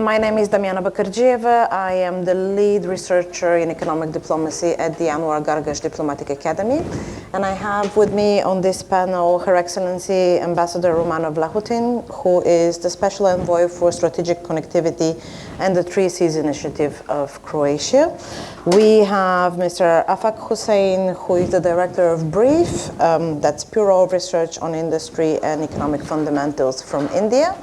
my name is Damiana Bakardzieva. I am the lead researcher in economic diplomacy at the Anwar Gargash Diplomatic Academy. And I have with me on this panel Her Excellency Ambassador Romana Vlahutin, who is the Special Envoy for Strategic Connectivity and the Three Seas Initiative of Croatia. We have Mr. Afaq Hussain, who is the Director of BRIEF, that's Bureau of Research on Industry and Economic Fundamentals from India.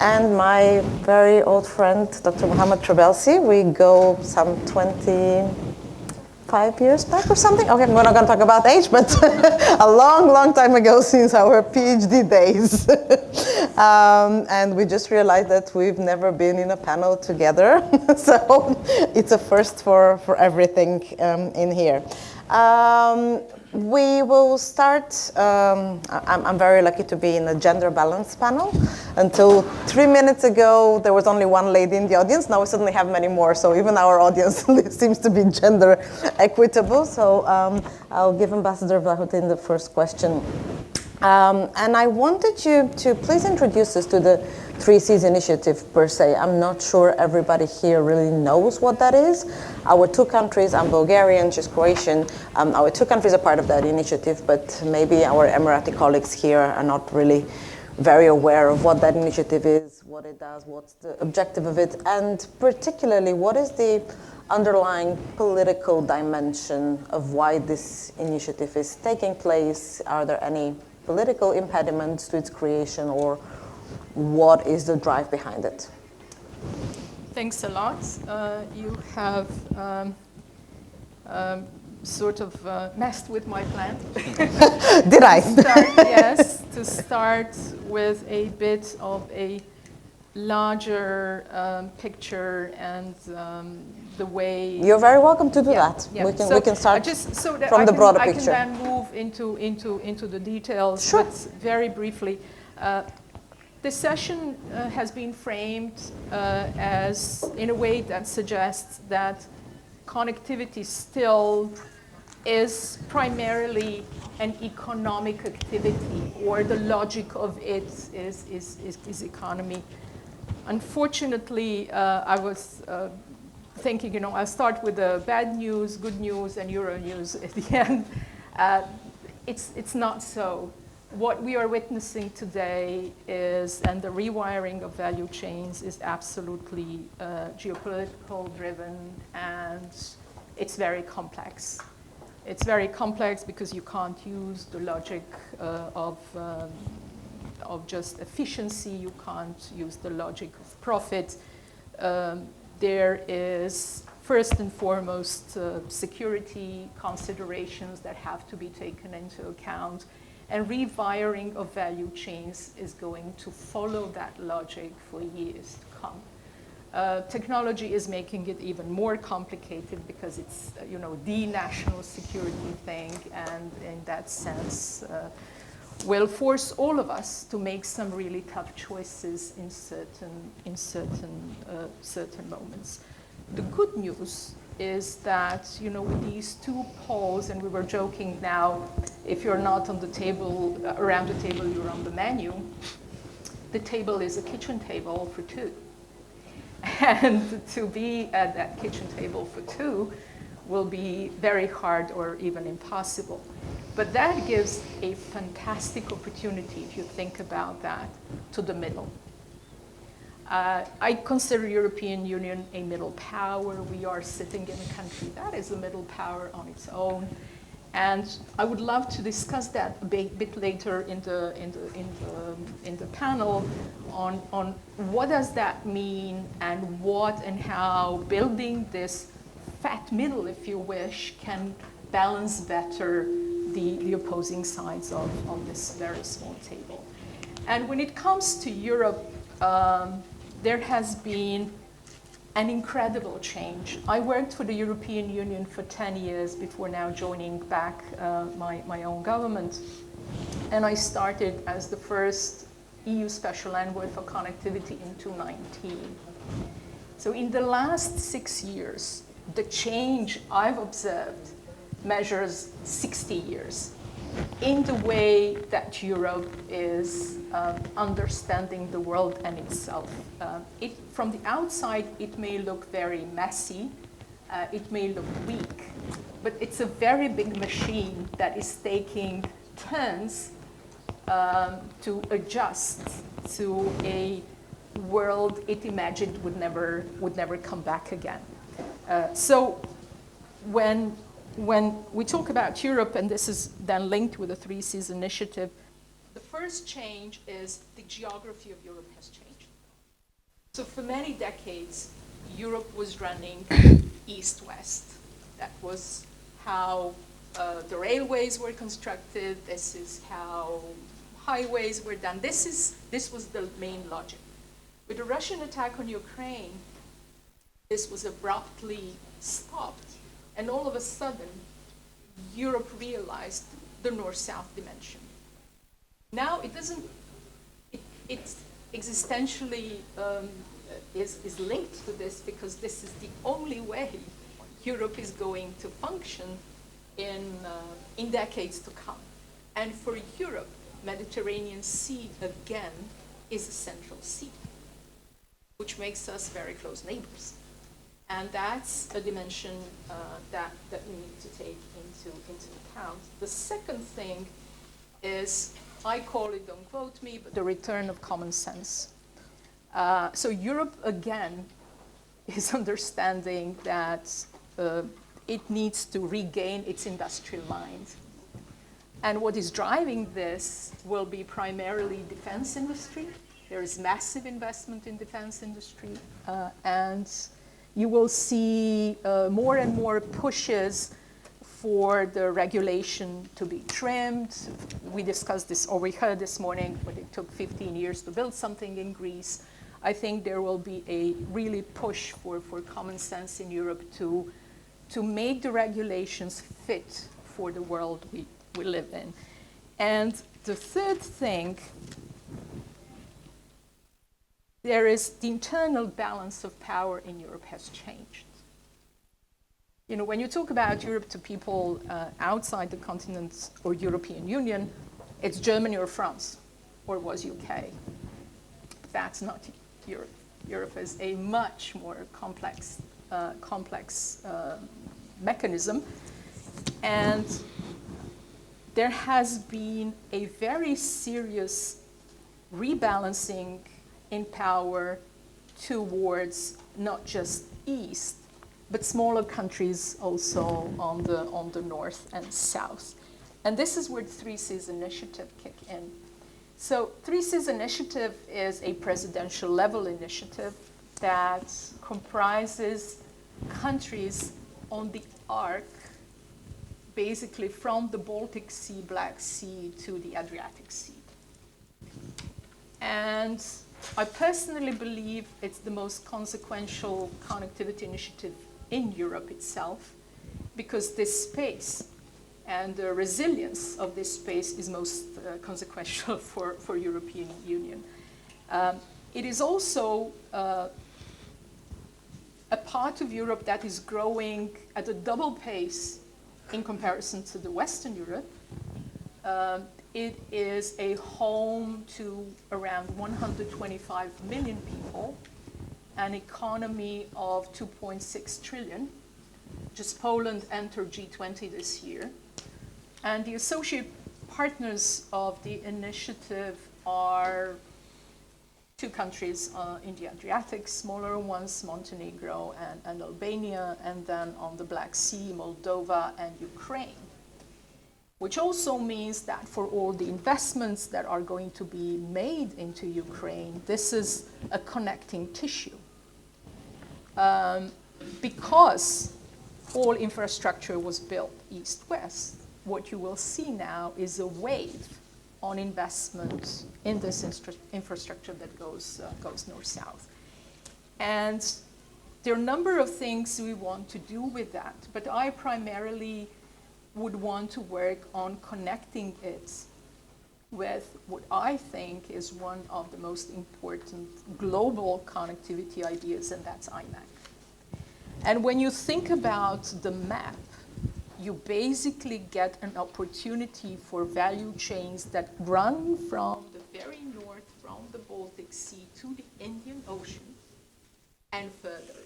And my very old friend, Dr. Mohamed Trabelsi. We go some 25 years back or something. Okay, we're not going to talk about age, but a long, long time ago since our PhD days. And we just realized that we've never been in a panel together. So it's a first for everything in here. We will start, I'm very lucky to be in a gender balance panel. Until 3 minutes ago, there was only one lady in the audience. Now we suddenly have many more, so even our audience seems to be gender equitable. So I'll give Ambassador Vlahutin the first question. And I wanted you to please introduce us to the Three Seas Initiative per se. I'm not sure everybody here really knows what that is. Our two countries, I'm Bulgarian, she's Croatian. Our two countries are part of that initiative, but maybe our Emirati colleagues here are not really very aware of what that initiative is, what it does, what's the objective of it, and particularly what is the underlying political dimension of why this initiative is taking place. Are there any political impediments to its creation, or what is the drive behind it? Thanks a lot. You have sort of messed with my plan. Did I? Yes, to start with a bit of a larger picture and the way. You're very welcome to do that. Yeah. We can start just so that from the broader picture. I can then move into the details. Sure. But very briefly, this session has been framed as in a way that suggests that connectivity still is primarily an economic activity, or the logic of it is economy. Unfortunately, I was thinking, I'll start with the bad news, good news, and Euro news at the end. It's not so. What we are witnessing today is, and the rewiring of value chains is absolutely geopolitical driven, and it's very complex. It's very complex because you can't use the logic of just efficiency. You can't use the logic of profit. There is, first and foremost, security considerations that have to be taken into account. And rewiring of value chains is going to follow that logic for years to come. Technology is making it even more complicated because it's, the national security thing, and in that sense, will force all of us to make some really tough choices in certain moments. The good news is that, with these two poles, and we were joking now, if you're not on the table, around the table, you're on the menu. The table is a kitchen table for two. And to be at that kitchen table for two will be very hard or even impossible. But that gives a fantastic opportunity, if you think about that, to the middle. I consider European Union a middle power. We are sitting in a country that is a middle power on its own. And I would love to discuss that a bit later in the panel on what does that mean, and what and how building this fat middle, if you wish, can balance better the opposing sides of this very small table. And when it comes to Europe, there has been an incredible change. I worked for the European Union for 10 years before now joining back my own government. And I started as the first EU Special Envoy for Connectivity in 2019. So in the last 6 years, the change I've observed measures 60 years. in the way that Europe is understanding the world and itself. From the outside, it may look very messy, it may look weak, but it's a very big machine that is taking turns to adjust to a world it imagined would never come back again. So when we talk about Europe, and this is then linked with the 3 Cs initiative, the first change is the geography of Europe has changed. So for many decades, Europe was running east-west. That was how the railways were constructed. This is how highways were done. This was the main logic. With the Russian attack on Ukraine, this was abruptly stopped. And all of a sudden, Europe realized the north-south dimension. Now it's existentially is linked to this because this is the only way Europe is going to function in decades to come. And for Europe, Mediterranean Sea, again, is a central sea, which makes us very close neighbors. And that's a dimension that we need to take into account. The second thing is, I call it, don't quote me, but the return of common sense. So Europe, again, is understanding that it needs to regain its industrial mind. And what is driving this will be primarily defense industry. There is massive investment in defense industry, and you will see more and more pushes for the regulation to be trimmed. We discussed this, or we heard this morning, but it took 15 years to build something in Greece. I think there will be a really push for common sense in Europe to make the regulations fit for the world we live in. And the third thing, there is the internal balance of power in Europe has changed. You know, when you talk about Europe to people outside the continent or European Union, it's Germany or France, or was UK. But that's not Europe. Europe is a much more complex mechanism. And there has been a very serious rebalancing in power towards not just east, but smaller countries also on the north and south. And this is where the 3 Cs initiative kick in. So 3 Cs initiative is a presidential level initiative that comprises countries on the arc, basically from the Baltic Sea, Black Sea to the Adriatic Sea. And I personally believe it's the most consequential connectivity initiative in Europe itself, because this space and the resilience of this space is most consequential for European Union. It is also a part of Europe that is growing at a double pace in comparison to the Western Europe. It is a home to around 125 million people, an economy of 2.6 trillion. Just Poland entered G20 this year. And the associate partners of the initiative are 2 countries in the Adriatic, smaller ones, Montenegro and Albania, and then on the Black Sea, Moldova and Ukraine. Which also means that for all the investments that are going to be made into Ukraine, this is a connecting tissue. Because all infrastructure was built east-west, what you will see now is a wave on investment in this infrastructure that goes north-south. And there are a number of things we want to do with that, but I primarily would want to work on connecting it with what I think is one of the most important global connectivity ideas, and that's IMAC. And when you think about the map, you basically get an opportunity for value chains that run from the very north, from the Baltic Sea to the Indian Ocean and further.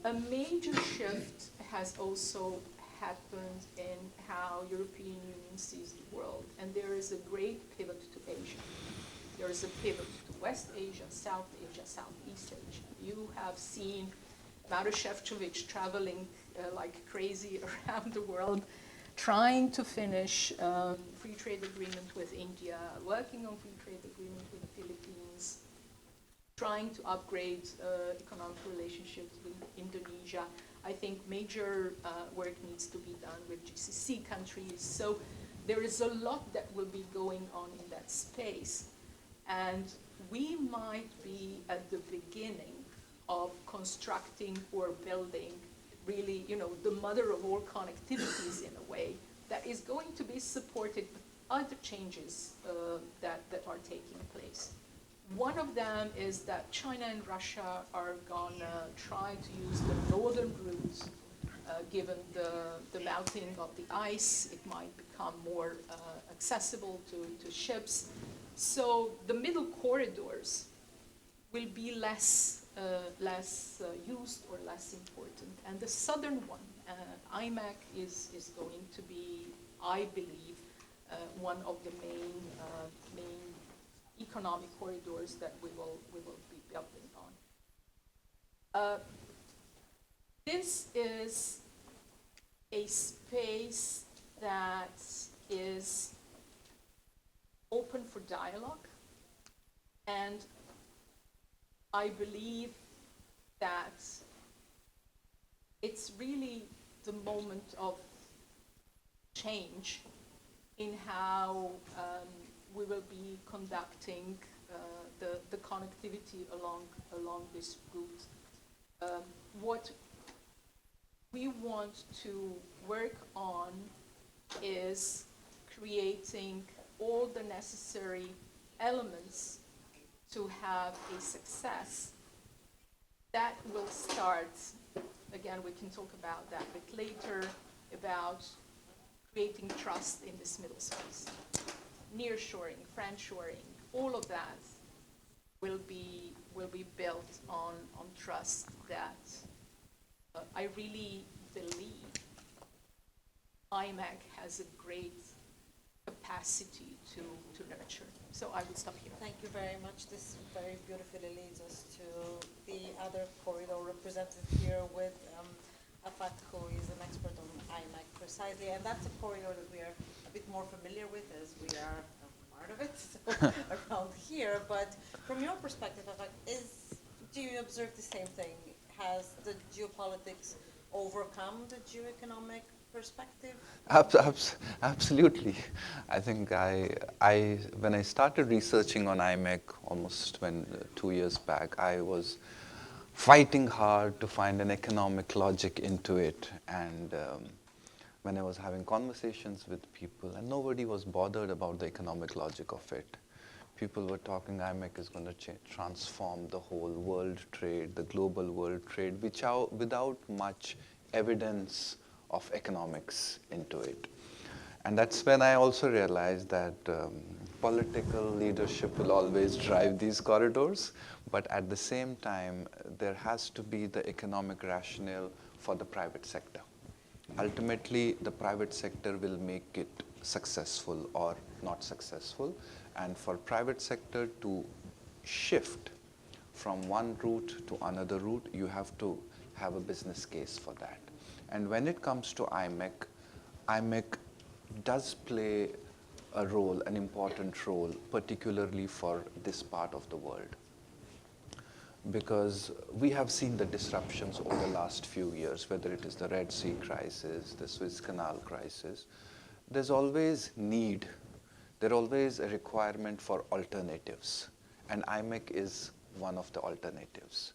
A major shift has also happened in how European Union sees the world, and there is a great pivot to Asia. There is a pivot to West Asia, South Asia, Southeast Asia. You have seen Maroš Šefčovič traveling like crazy around the world, trying to finish free trade agreement with India, working on free trade agreement with the Philippines, trying to upgrade economic relationships with Indonesia. I think major work needs to be done with GCC countries. So there is a lot that will be going on in that space. And we might be at the beginning of constructing or building really, the mother of all connectivities in a way that is going to be supported with other changes that are taking place. One of them is that China and Russia are gonna try to use the northern route, given the melting of the ice. It might become more accessible to ships. So the middle corridors will be less used or less important. And the southern one, IMEC, is going to be, I believe, one of the main economic corridors that we will be building on. This is a space that is open for dialogue, and I believe that it's really the moment of change in how we will be conducting the connectivity along this route. What we want to work on is creating all the necessary elements to have a success. That will start, again, we can talk about that a bit later, about creating trust in this middle space. Nearshoring, friendshoring, all of that will be built on trust that I really believe IMEC has a great capacity to nurture. So I will stop here. Thank you very much. This very beautifully leads us to the other corridor represented here with Afaq, who is an expert on IMEC precisely, and that's a corridor that we are a bit more familiar with as we are part of it, so around here. But from your perspective, Afaq, do you observe the same thing? Has the geopolitics overcome the geoeconomic perspective? Absolutely. I think when I started researching on IMEC almost 2 years back, I was fighting hard to find an economic logic into it. And when I was having conversations with people, and nobody was bothered about the economic logic of it. People were talking IMEC is going to transform the whole world trade, the global world trade, without much evidence of economics into it. And that's when I also realized that political leadership will always drive these corridors, but at the same time, there has to be the economic rationale for the private sector. Ultimately, the private sector will make it successful or not successful, and for private sector to shift from one route to another route, you have to have a business case for that. And when it comes to IMEC, IMEC does play a role, an important role, particularly for this part of the world. Because we have seen the disruptions over the last few years, whether it is the Red Sea crisis, the Suez Canal crisis, there's always always a requirement for alternatives. And IMEC is one of the alternatives.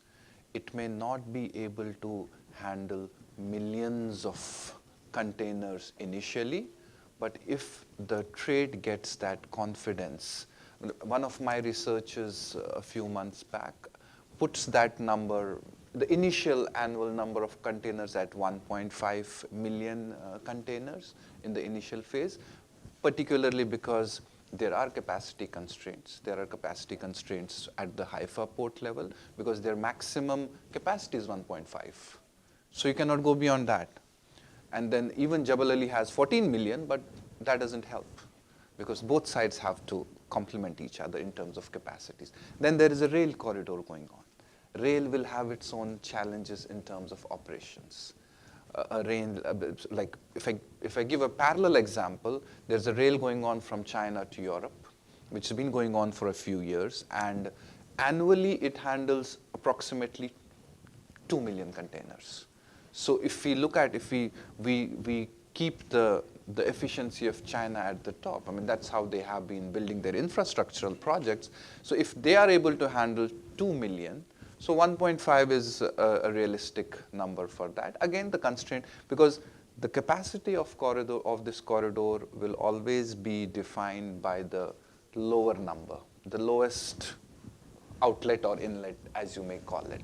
It may not be able to handle millions of containers initially, but if the trade gets that confidence, one of my researchers a few months back puts that number the initial annual number of containers at 1.5 million containers in the initial phase, particularly because there are capacity constraints. There are capacity constraints at the Haifa port level because their maximum capacity is 1.5. So you cannot go beyond that. And then even Jebel Ali has 14 million, but that doesn't help because both sides have to complement each other in terms of capacities. Then there is a rail corridor going on. Rail will have its own challenges in terms of operations. A rail, like if I give a parallel example, there's a rail going on from China to Europe, which has been going on for a few years, and annually it handles approximately 2 million containers. So if we look at, if we keep the efficiency of China at the top, I mean, that's how they have been building their infrastructural projects. So if they are able to handle 2 million, so 1.5 is a realistic number for that. Again, the constraint, because the capacity of this corridor will always be defined by the lower number, the lowest outlet or inlet, as you may call it,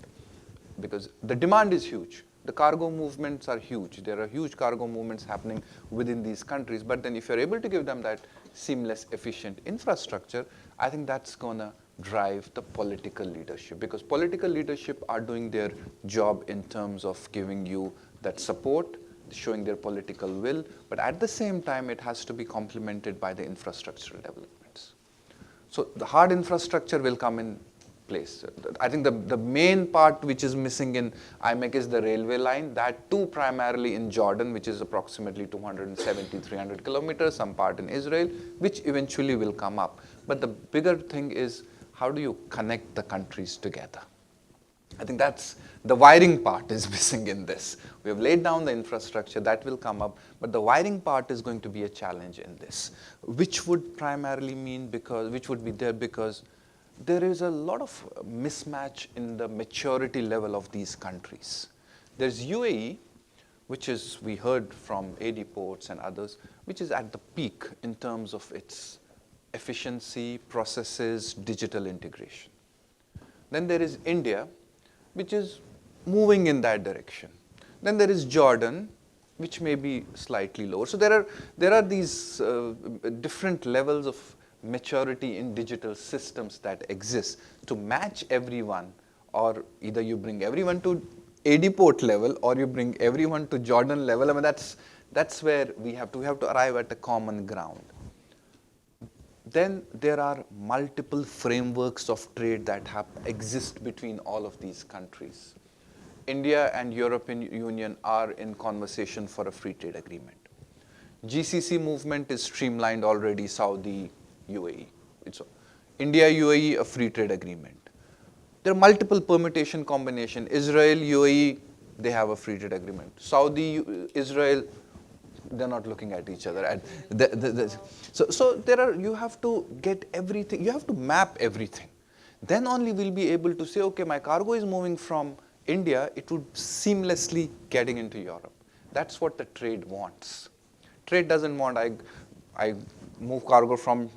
because the demand is huge. The cargo movements are huge. There are huge cargo movements happening within these countries. But then if you're able to give them that seamless, efficient infrastructure, I think that's going to drive the political leadership, because political leadership are doing their job in terms of giving you that support, showing their political will, but at the same time it has to be complemented by the infrastructural developments. So the hard infrastructure will come in place. I think the main part which is missing in IMEC is the railway line, that too primarily in Jordan, which is approximately 270, 300 kilometers, some part in Israel, which eventually will come up. But the bigger thing is, how do you connect the countries together? I think that's the wiring part is missing in this. We have laid down the infrastructure, that will come up, but the wiring part is going to be a challenge in this, which would primarily mean which would be there because there is a lot of mismatch in the maturity level of these countries. There's UAE, which is, we heard from AD Ports and others, which is at the peak in terms of its efficiency, processes, digital integration. Then there is India, which is moving in that direction. Then there is Jordan, which may be slightly lower. So there are these different levels of maturity in digital systems that exist to match everyone, or either you bring everyone to AD port level or you bring everyone to Jordan level. I mean, that's where we have to arrive at a common ground. Then there are multiple frameworks of trade that exist between all of these countries. India and European Union are in conversation for a free trade agreement. GCC movement is streamlined already, Saudi, UAE. It's India, UAE, a free trade agreement. There are multiple permutation combination. Israel, UAE, they have a free trade agreement. Saudi, Israel, they're not looking at each other. And so there are, you have to get everything, you have to map everything. Then only we'll be able to say, okay, my cargo is moving from India, it would seamlessly getting into Europe. That's what the trade wants. Trade doesn't want, I move cargo from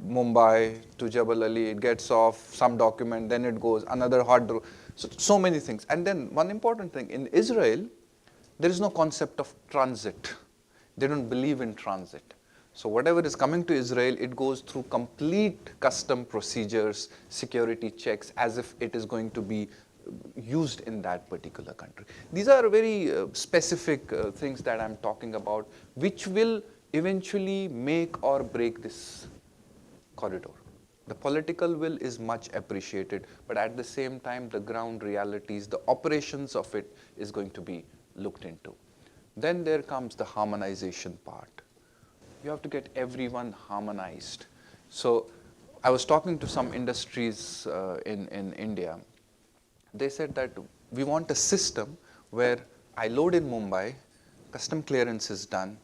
Mumbai to Jebel Ali, it gets off, some document, then it goes, another hard, so many things. And then one important thing, in Israel, there is no concept of transit. They don't believe in transit. So whatever is coming to Israel, it goes through complete custom procedures, security checks, as if it is going to be used in that particular country. These are very specific things that I'm talking about, which will eventually make or break this corridor. The political will is much appreciated, but at the same time, the ground realities, the operations of it is going to be looked into. Then there comes the harmonization part. You have to get everyone harmonized. So I was talking to some industries in India. They said that we want a system where I load in Mumbai, custom clearance is done.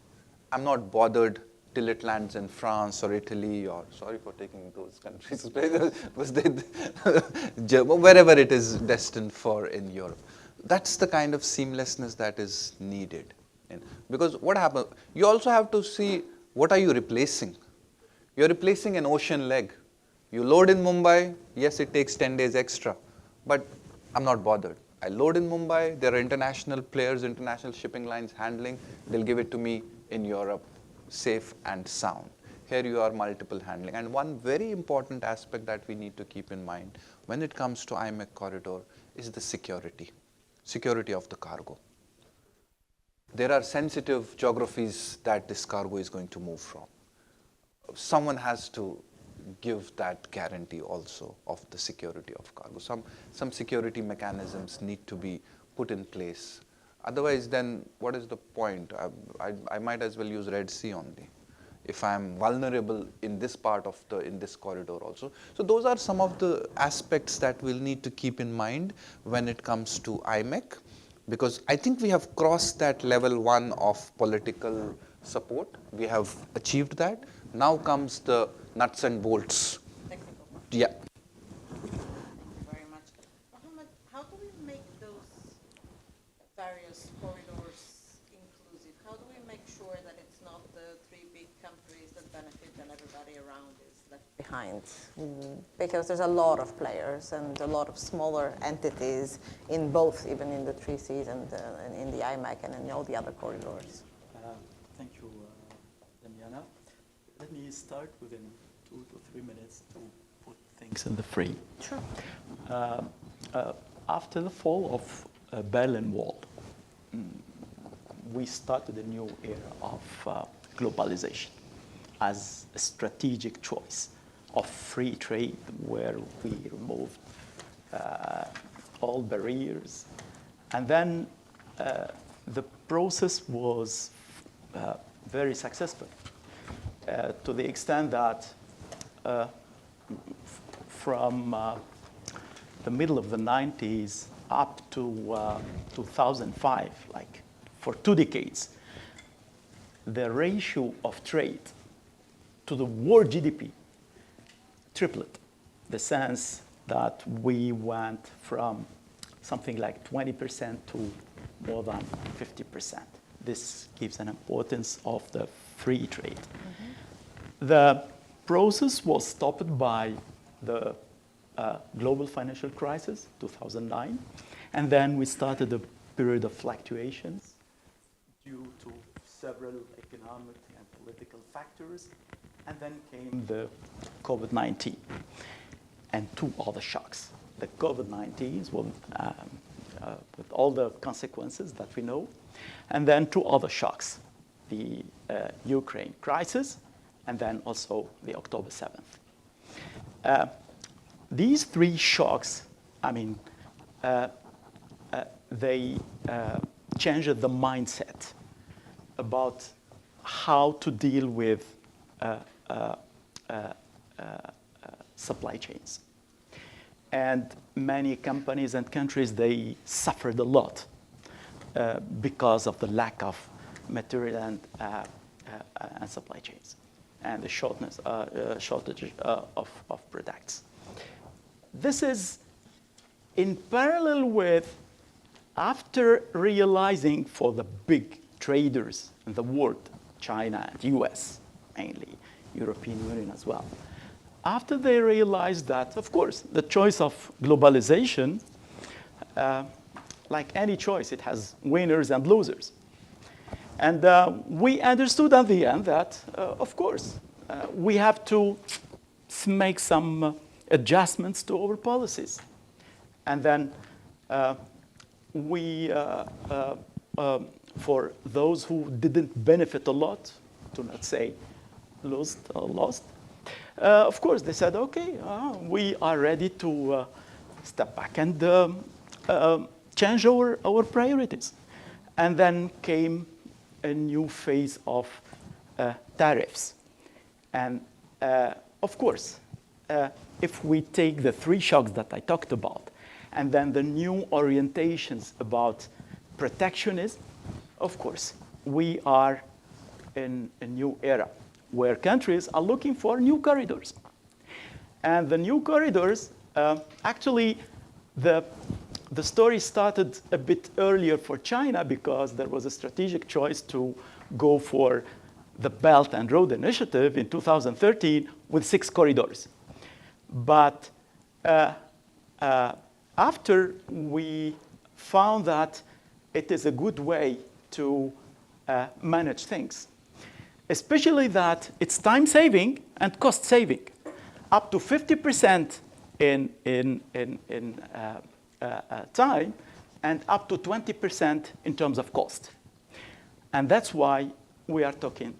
I'm not bothered till it lands in France or Italy, or sorry for taking those countries, wherever it is destined for in Europe. That's the kind of seamlessness that is needed. Because what happens, you also have to see what are you replacing. You're replacing an ocean leg. You load in Mumbai, yes, it takes 10 days extra, but I'm not bothered. I load in Mumbai, there are international players, international shipping lines handling, they'll give it to me in Europe, safe and sound. Here you are multiple handling. And one very important aspect that we need to keep in mind when it comes to IMEC corridor is the security of the cargo. There are sensitive geographies that this cargo is going to move from. Someone has to give that guarantee also of the security of cargo. Some security mechanisms need to be put in place. Otherwise, then what is the point? I might as well use Red Sea only if I'm vulnerable in this part of in this corridor also. So those are some of the aspects that we'll need to keep in mind when it comes to IMEC, because I think we have crossed that level 1 of political support. We have achieved that. Now comes the nuts and bolts. Technical. Yeah. Thank you very much. Mohamed, how do we make those various corridors inclusive? How do we make sure that it's not the 3 big countries that benefit and everybody around is left behind? Because there's a lot of players and a lot of smaller entities in both, even in the 3 Cs and in the IMEC and in all the other corridors. Thank you, Damiana. Let me start within 2 to 3 minutes to put things in the frame. Sure. After the fall of Berlin Wall, we started a new era of globalization as a strategic choice of free trade, where we removed all barriers. And then the process was very successful to the extent that from the middle of the 90s up to 2005, like for 2 decades, the ratio of trade to the world GDP tripled. The sense that we went from something like 20% to more than 50%. This gives an importance of the free trade. Mm-hmm. The process was stopped by the global financial crisis, 2009, and then we started a period of fluctuations due to several economic and political factors, and then came the COVID-19 and 2 other shocks. The COVID-19 with all the consequences that we know, and then 2 other shocks, the Ukraine crisis, and then also the October 7th. These 3 shocks, I mean, they changed the mindset about how to deal with supply chains. And many companies and countries, they suffered a lot because of the lack of material and supply chains and the shortage of products. This is in parallel with, after realizing for the big traders in the world, China and US mainly, European Union as well, after they realized that, of course, the choice of globalization, like any choice, it has winners and losers. And we understood at the end that, of course, we have to make some adjustments to our policies. And then for those who didn't benefit a lot, to not say lost, of course, they said, okay, we are ready to step back and change our priorities. And then came a new phase of tariffs. And of course, if we take the 3 shocks that I talked about, and then the new orientations about protectionism, of course, we are in a new era where countries are looking for new corridors. And the new corridors, actually, the story started a bit earlier for China because there was a strategic choice to go for the Belt and Road Initiative in 2013 with 6 corridors. But after we found that it is a good way to manage things, especially that it's time saving and cost saving, up to 50% in time and up to 20% in terms of cost. And that's why we are talking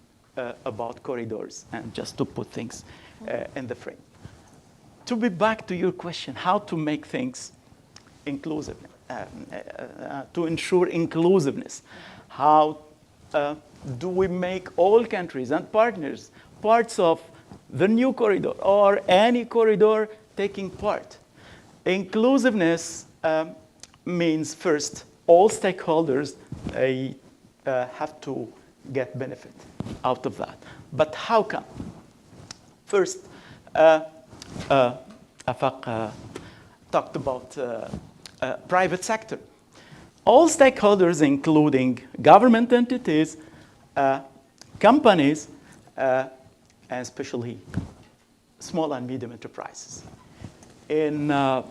about corridors, and just to put things in the frame. To be back to your question, how to make things inclusive, to ensure inclusiveness. How do we make all countries and partners parts of the new corridor or any corridor taking part? Inclusiveness means first, all stakeholders have to get benefit out of that. But how come? First, Afaq talked about private sector. All stakeholders, including government entities, companies, and especially small and medium enterprises. At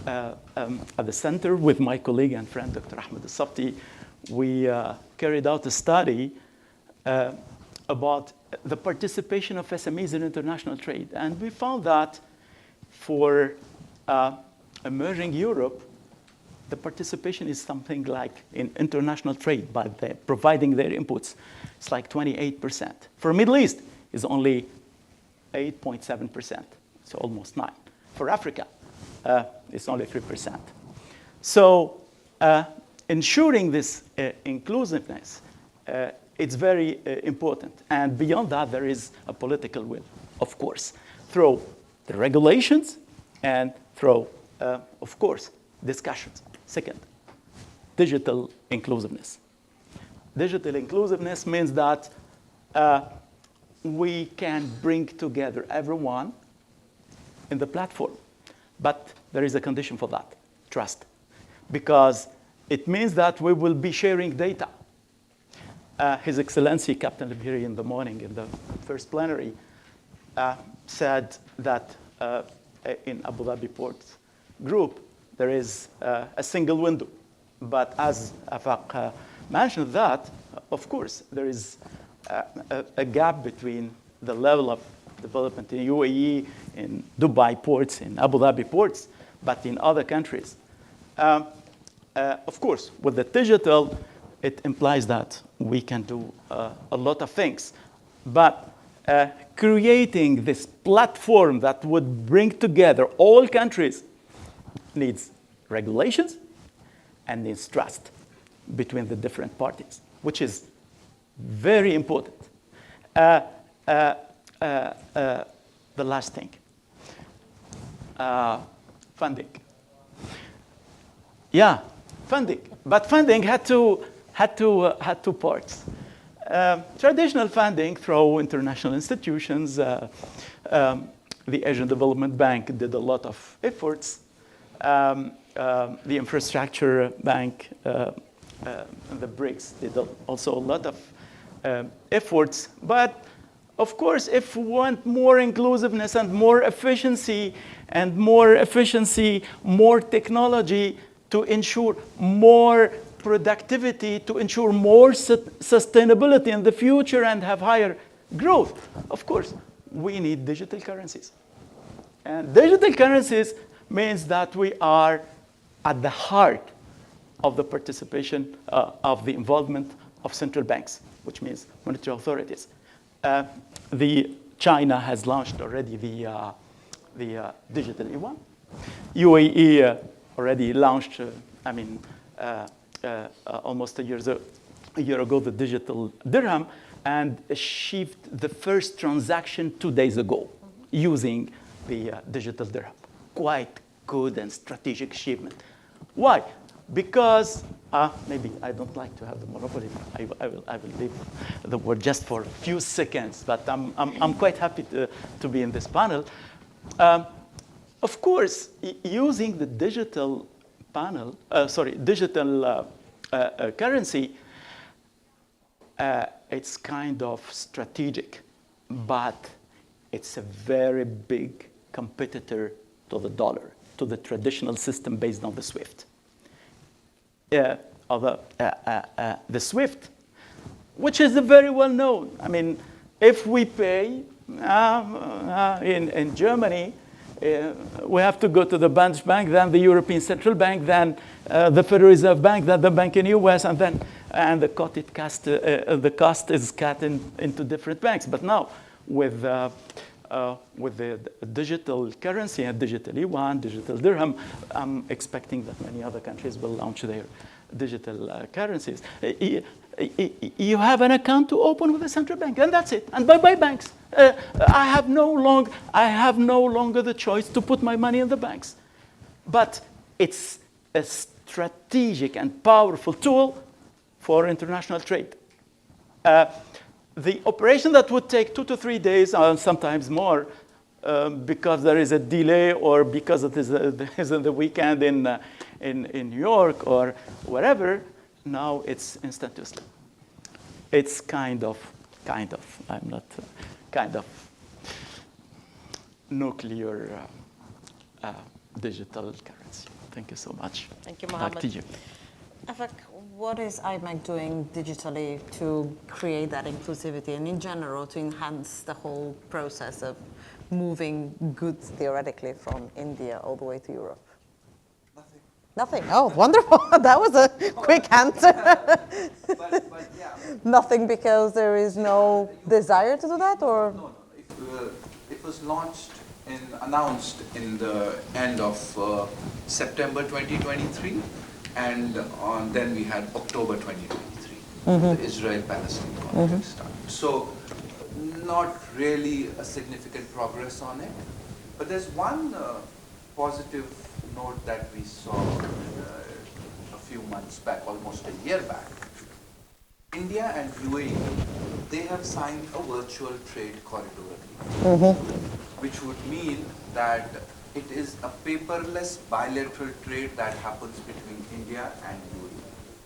the center with my colleague and friend, Dr. Ahmed Al-Safti, we carried out a study about the participation of SMEs in international trade. And we found that for emerging Europe, the participation is something like in international trade by providing their inputs. It's like 28%. For Middle East, it's only 8.7%, so almost 9%. For Africa, it's only 3%. So ensuring this inclusiveness, it's very important. And beyond that, there is a political will, of course, through the regulations and through, of course, discussions. Second, digital inclusiveness. Digital inclusiveness means that we can bring together everyone in the platform. But there is a condition for that, trust. Because it means that we will be sharing data. His Excellency, Captain Liberi, in the morning, in the first plenary, said that in Abu Dhabi Port Group, there is a single window. But as Afaq mentioned that, of course, there is a gap between the level of development in UAE, in Dubai ports, in Abu Dhabi ports, but in other countries. Of course, with the digital, it implies that we can do a lot of things. But creating this platform that would bring together all countries needs regulations and needs trust between the different parties, which is very important. The last thing, funding. Yeah, funding. But funding had two parts. Traditional funding through international institutions. The Asian Development Bank did a lot of efforts. The Infrastructure Bank, the BRICS did also a lot of efforts. But of course, if we want more inclusiveness and more efficiency, more technology to ensure more productivity, to ensure more sustainability in the future and have higher growth, of course, we need digital currencies. And digital currencies means that we are at the heart of the participation of the involvement of central banks, which means monetary authorities. China has launched already the digital yuan. UAE already launched, almost a year ago, the digital dirham, and achieved the first transaction 2 days ago using the digital dirham. Quite good and strategic achievement. Why? Because maybe I don't like to have the monopoly. I will leave the word just for a few seconds, but I'm quite happy to be in this panel. Of course, using the digital currency, it's kind of strategic, but it's a very big competitor to the dollar, to the traditional system based on the SWIFT. the SWIFT, which is very well known. I mean, if we pay in Germany, we have to go to the Bundesbank, then the European Central Bank, then the Federal Reserve Bank, then the bank in the US, and the cost is cut into different banks. But now, with the digital currency and digital yuan, digital dirham, I'm expecting that many other countries will launch their digital currencies. You have an account to open with the central bank, and that's it. And bye-bye banks. I have no longer the choice to put my money in the banks. But it's a strategic and powerful tool for international trade. The operation that would take 2 to 3 days, sometimes more, because there is a delay or because it is the weekend in New York or wherever, now it's instantaneously. It's kind of, I'm not, kind of nuclear digital currency. Thank you so much. Thank you, Mohamed. Back to you. Afaq, what is IMEC doing digitally to create that inclusivity and in general to enhance the whole process of moving goods theoretically from India all the way to Europe? Nothing. Oh, wonderful. That was a quick answer. but yeah. Nothing because there is no desire to do that, or? No. It was announced in the end of September 2023, and then we had October 2023, the Israel-Palestine conflict started. So, not really a significant progress on it, but there's one positive note that we saw a few months back, almost a year back. India and UAE, they have signed a virtual trade corridor agreement, which would mean that it is a paperless bilateral trade that happens between India and UAE.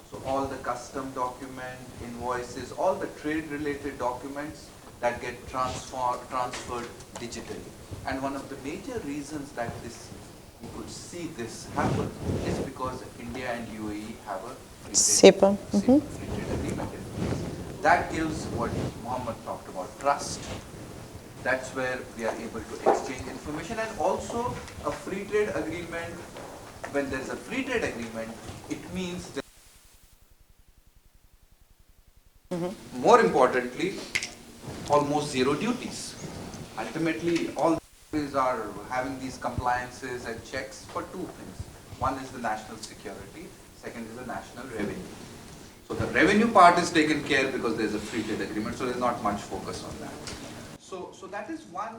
So all the custom document, invoices, all the trade-related documents that get transferred digitally. And one of the major reasons that you could see this happen is because India and UAE have a free trade agreement in place. That gives what Mohamed talked about, trust. That's where we are able to exchange information, and also a free trade agreement. When there's a free trade agreement, it means that more importantly, almost zero duties. Ultimately, all countries are having these compliances and checks for two things. One is the national security, second is the national revenue. So the revenue part is taken care because there's a free trade agreement, so there's not much focus on that. So that is one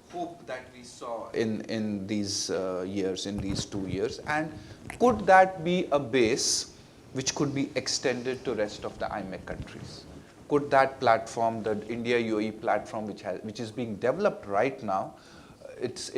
hope that we saw in these years, in these 2 years. And could that be a base which could be extended to rest of the IMEC countries? Could that platform, the India-UAE platform, which is being developed right now, it's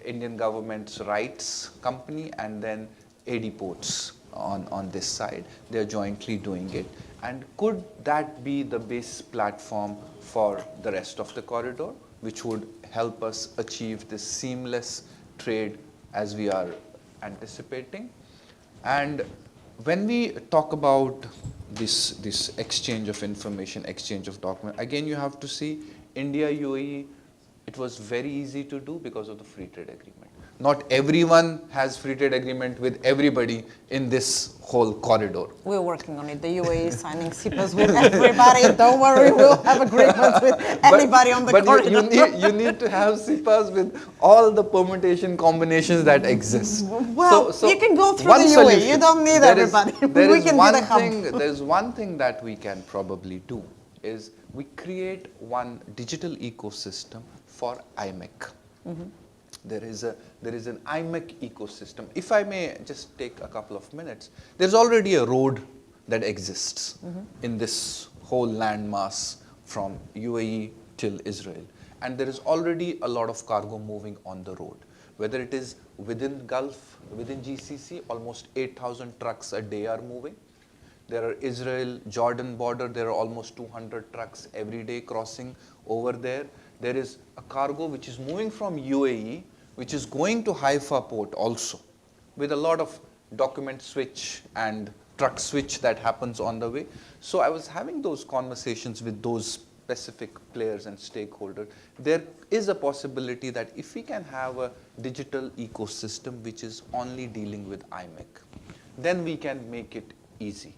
Indian government's rights company and then AD Ports on this side. They're jointly doing it. And could that be the base platform for the rest of the corridor, which would help us achieve this seamless trade as we are anticipating? And when we talk about this exchange of information, exchange of documents, again you have to see India, UAE, it was very easy to do because of the free trade agreement. Not everyone has free trade agreement with everybody in this whole corridor. We're working on it. The UAE is signing CEPAs with everybody. Don't worry, we'll have agreements with anybody on the corridor. You need to have CEPAs with all the permutation combinations that exist. Well, so you can go through the UAE. Solution. You don't need everybody. There's one thing that we can probably do is we create one digital ecosystem for IMEC. There is an IMEC ecosystem. If I may just take a couple of minutes, there's already a road that exists in this whole landmass from UAE till Israel. And there is already a lot of cargo moving on the road. Whether it is within Gulf, within GCC, almost 8,000 trucks a day are moving. There are Israel-Jordan border, there are almost 200 trucks every day crossing over there. There is a cargo which is moving from UAE, which is going to Haifa port also, with a lot of document switch and truck switch that happens on the way. So I was having those conversations with those specific players and stakeholders. There is a possibility that if we can have a digital ecosystem which is only dealing with IMEC, then we can make it easy.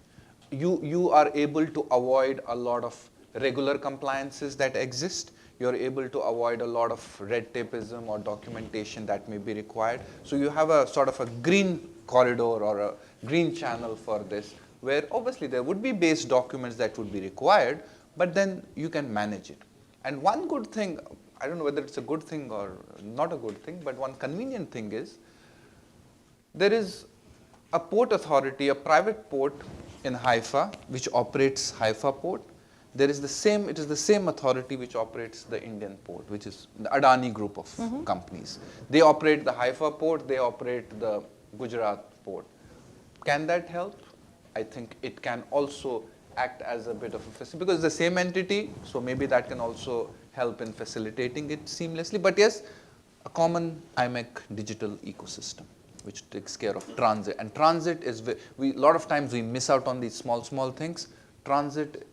You are able to avoid a lot of regular compliances that exist. You're able to avoid a lot of red tapeism or documentation that may be required. So you have a sort of a green corridor or a green channel for this, where obviously there would be base documents that would be required, but then you can manage it. And one good thing, I don't know whether it's a good thing or not a good thing, but one convenient thing is there is a port authority, a private port in Haifa, which operates Haifa port. It is the same authority which operates the Indian port, which is the Adani group of companies. They operate the Haifa port, they operate the Gujarat port. Can that help? I think it can also act as a bit of a facility, because it's the same entity, so maybe that can also help in facilitating it seamlessly. But yes, a common IMEC digital ecosystem which takes care of transit. And transit is, a lot of times we miss out on these small things. Transit,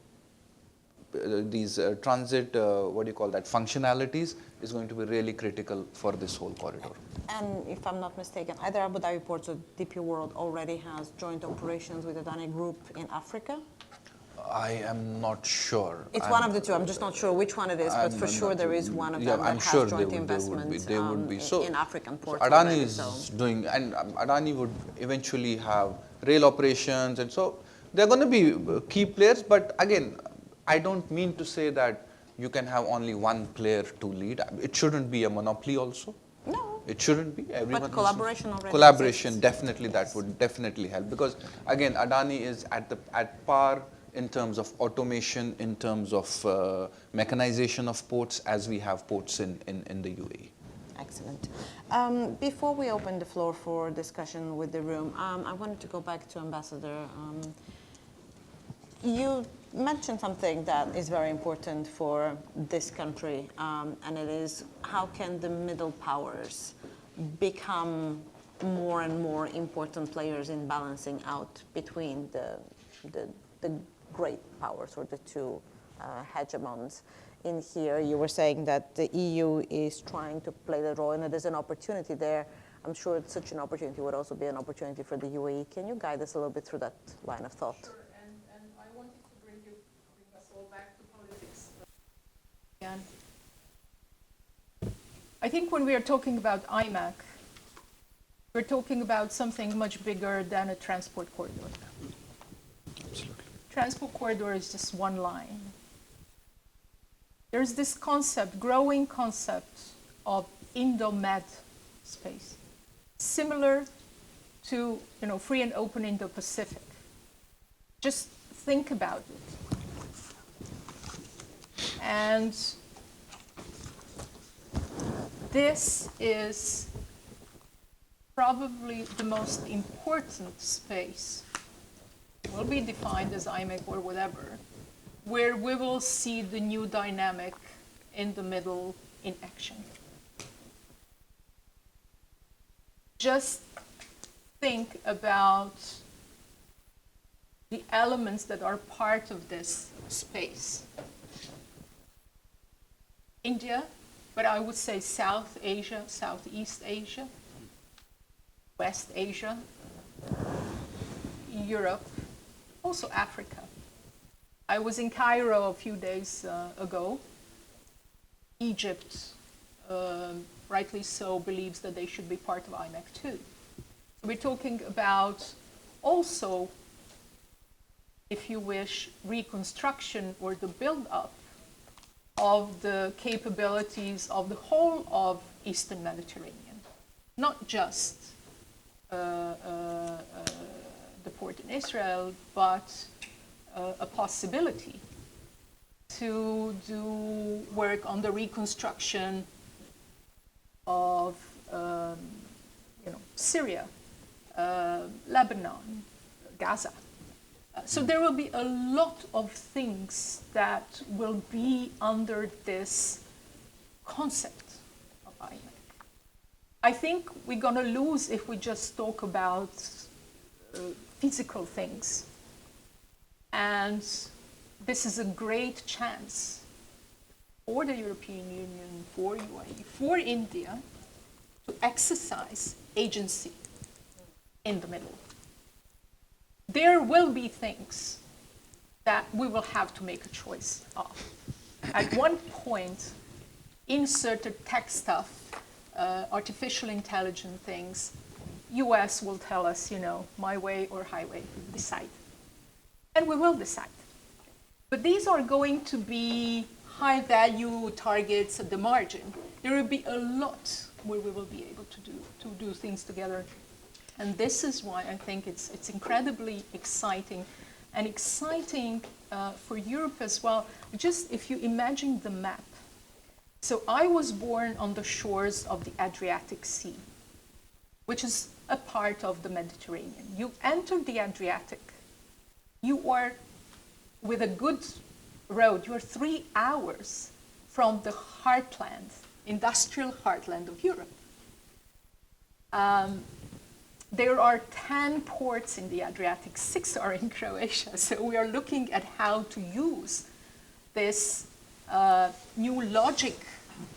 functionalities is going to be really critical for this whole corridor. And if I'm not mistaken, either Abu Dhabi Ports or DP World already has joint operations with Adani Group in Africa? I am not sure. It's one of the two. I'm just not sure which one it is, but for sure there is one of them that has joint investment in African ports. So Adani is doing, and Adani would eventually have rail operations, and so they're going to be key players. But again, I don't mean to say that you can have only one player to lead. It shouldn't be a monopoly also. No. It shouldn't be. Everyone but collaboration already Collaboration, exists. definitely, that would definitely help. Because again, Adani is at par in terms of automation, in terms of mechanization of ports, as we have ports in the UAE. Excellent. Before we open the floor for discussion with the room, I wanted to go back to Ambassador. You mentioned something that is very important for this country, and it is how can the middle powers become more and more important players in balancing out between the great powers or the two hegemons. In here, you were saying that the EU is trying to play the role, and there's an opportunity there. I'm sure such an opportunity would also be an opportunity for the UAE. Can you guide us a little bit through that line of thought? Sure, and I wanted to bring us all back to politics again. I think when we are talking about IMEC, we're talking about something much bigger than a transport corridor. Absolutely. Transport corridor is just one line. There's this concept, growing concept of Indo-Med space, similar to free and open Indo-Pacific. Just think about it. And this is probably the most important space, will be defined as IMEC or whatever, where we will see the new dynamic in the middle in action. Just think about the elements that are part of this space. India, but I would say South Asia, Southeast Asia, West Asia, Europe, also Africa. I was in Cairo a few days ago. Egypt, rightly so, believes that they should be part of IMEC too. So we're talking about also, if you wish, reconstruction or the build-up of the capabilities of the whole of Eastern Mediterranean, not just the port in Israel, but a possibility to do work on the reconstruction of Syria, Lebanon, Gaza. So there will be a lot of things that will be under this concept of IMEC. I think we're going to lose if we just talk about physical things. And this is a great chance for the European Union, for UAE, for India, to exercise agency in the middle. There will be things that we will have to make a choice of. At one point, inserted tech stuff, artificial intelligence things, US will tell us, you know, my way or highway, decide. And we will decide. But these are going to be high value targets at the margin. There will be a lot where we will be able to do things together. And this is why I think it's incredibly exciting, and exciting for Europe as well. Just if you imagine the map. So I was born on the shores of the Adriatic Sea, which is a part of the Mediterranean. You enter the Adriatic, you are, with a good road, you're 3 hours from the heartland, industrial heartland of Europe. There are 10 ports in the Adriatic, 6 are in Croatia. So we are looking at how to use this new logic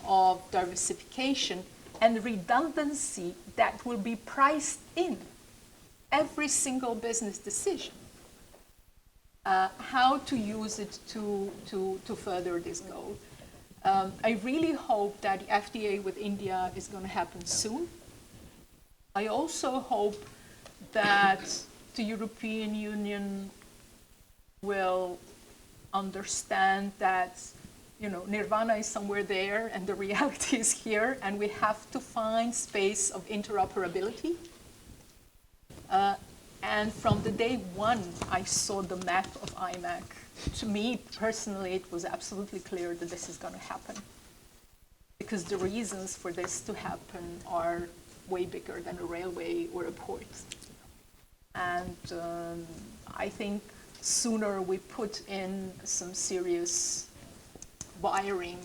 of diversification and redundancy that will be priced in every single business decision. How to use it to further this goal. I really hope that the FTA with India is going to happen soon. I also hope that the European Union will understand that, you know, nirvana is somewhere there and the reality is here, and we have to find space of interoperability. And from the day one I saw the map of IMEC, to me personally it was absolutely clear that this is going to happen, because the reasons for this to happen are way bigger than a railway or a port. And I think sooner we put in some serious wiring